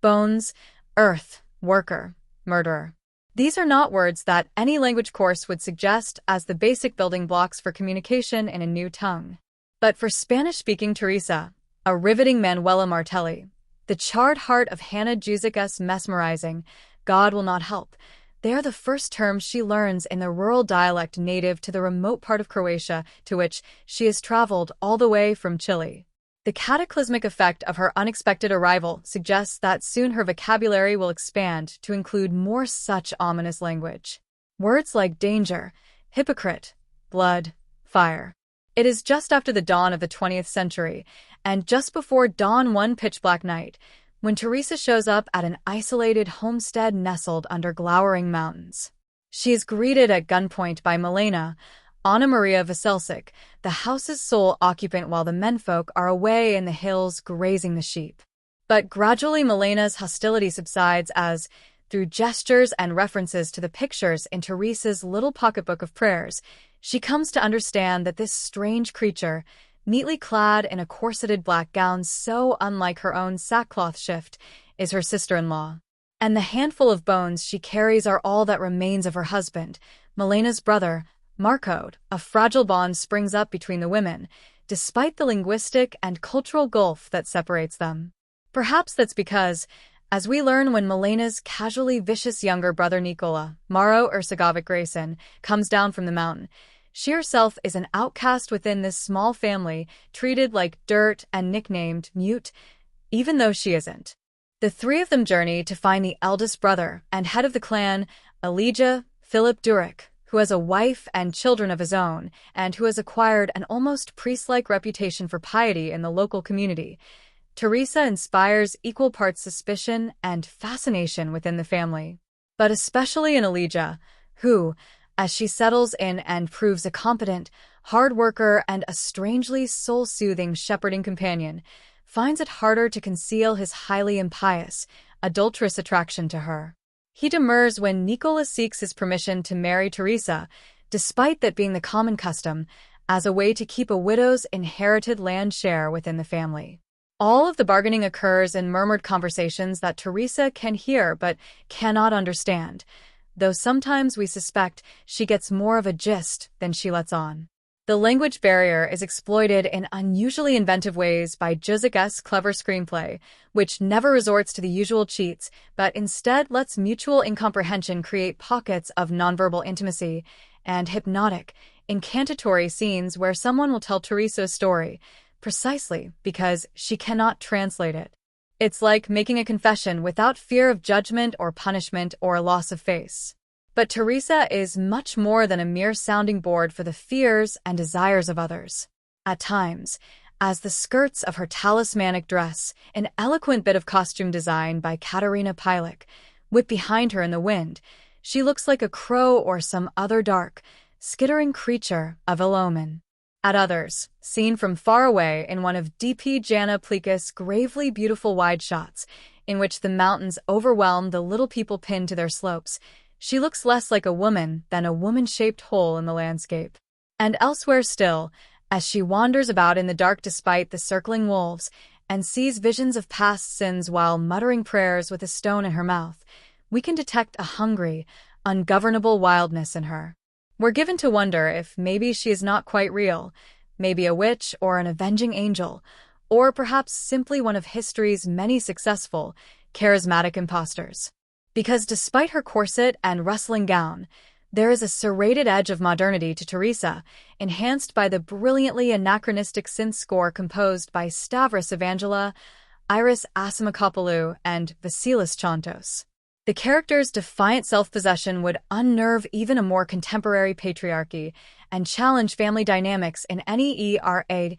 bones, earth, worker, murderer. These are not words that any language course would suggest as the basic building blocks for communication in a new tongue. But for Spanish-speaking Teresa, a riveting Manuela Martelli, the charred heart of Hannah Juzic's mesmerizing, God will not help. They are the first terms she learns in the rural dialect native to the remote part of Croatia to which she has traveled all the way from Chile. The cataclysmic effect of her unexpected arrival suggests that soon her vocabulary will expand to include more such ominous language. Words like danger, hypocrite, blood, fire. It is just after the dawn of the 20th century, and just before dawn one pitch-black night, when Teresa shows up at an isolated homestead nestled under glowering mountains. She is greeted at gunpoint by Milena, Anna Maria Veselsic, the house's sole occupant while the menfolk are away in the hills grazing the sheep. But gradually Milena's hostility subsides as, through gestures and references to the pictures in Teresa's little pocketbook of prayers, she comes to understand that this strange creature, neatly clad in a corseted black gown so unlike her own sackcloth shift, is her sister-in-law. And the handful of bones she carries are all that remains of her husband, Milena's brother, Marco. A fragile bond springs up between the women, despite the linguistic and cultural gulf that separates them. Perhaps that's because, as we learn when Milena's casually vicious younger brother Nikola, Maro Ercegovic Grayson, comes down from the mountain, she herself is an outcast within this small family, treated like dirt and nicknamed Mute, even though she isn't. The three of them journey to find the eldest brother and head of the clan, Elijah Philip Durick, who has a wife and children of his own, and who has acquired an almost priest-like reputation for piety in the local community. Teresa inspires equal parts suspicion and fascination within the family, but especially in Elijah, who, as she settles in and proves a competent, hard worker and a strangely soul-soothing shepherding companion, finds it harder to conceal his highly impious, adulterous attraction to her. He demurs when Nikola seeks his permission to marry Teresa, despite that being the common custom, as a way to keep a widow's inherited land share within the family. All of the bargaining occurs in murmured conversations that Teresa can hear but cannot understand, though sometimes we suspect she gets more of a gist than she lets on. The language barrier is exploited in unusually inventive ways by Juzic's clever screenplay, which never resorts to the usual cheats, but instead lets mutual incomprehension create pockets of nonverbal intimacy and hypnotic, incantatory scenes where someone will tell Teresa's story, precisely because she cannot translate it. It's like making a confession without fear of judgment or punishment or loss of face. But Teresa is much more than a mere sounding board for the fears and desires of others. At times, as the skirts of her talismanic dress, an eloquent bit of costume design by Katarina Pilak, whip behind her in the wind, she looks like a crow or some other dark, skittering creature of ill omen. At others, seen from far away in one of D.P. Jana Plikas' gravely beautiful wide shots, in which the mountains overwhelm the little people pinned to their slopes, she looks less like a woman than a woman-shaped hole in the landscape. And elsewhere still, as she wanders about in the dark despite the circling wolves, and sees visions of past sins while muttering prayers with a stone in her mouth, we can detect a hungry, ungovernable wildness in her. We're given to wonder if maybe she is not quite real, maybe a witch or an avenging angel, or perhaps simply one of history's many successful, charismatic imposters. Because despite her corset and rustling gown, there is a serrated edge of modernity to Teresa, enhanced by the brilliantly anachronistic synth score composed by Stavros Evangela, Iris Asimakopoulou, and Vasilis Chantos. The character's defiant self-possession would unnerve even a more contemporary patriarchy and challenge family dynamics in any ERASO.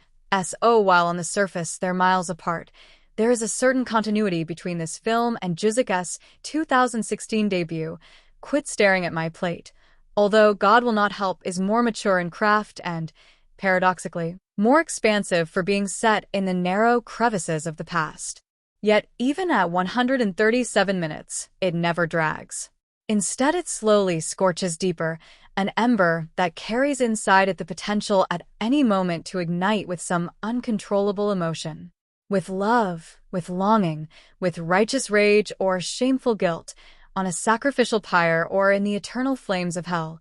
While on the surface they're miles apart, there is a certain continuity between this film and Juzic's 2016 debut, Quit Staring at My Plate, although God Will Not Help is more mature in craft and, paradoxically, more expansive for being set in the narrow crevices of the past. Yet, even at 137 minutes, it never drags. Instead, it slowly scorches deeper, an ember that carries inside it the potential at any moment to ignite with some uncontrollable emotion. With love, with longing, with righteous rage or shameful guilt, on a sacrificial pyre or in the eternal flames of hell.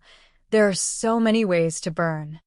There are so many ways to burn.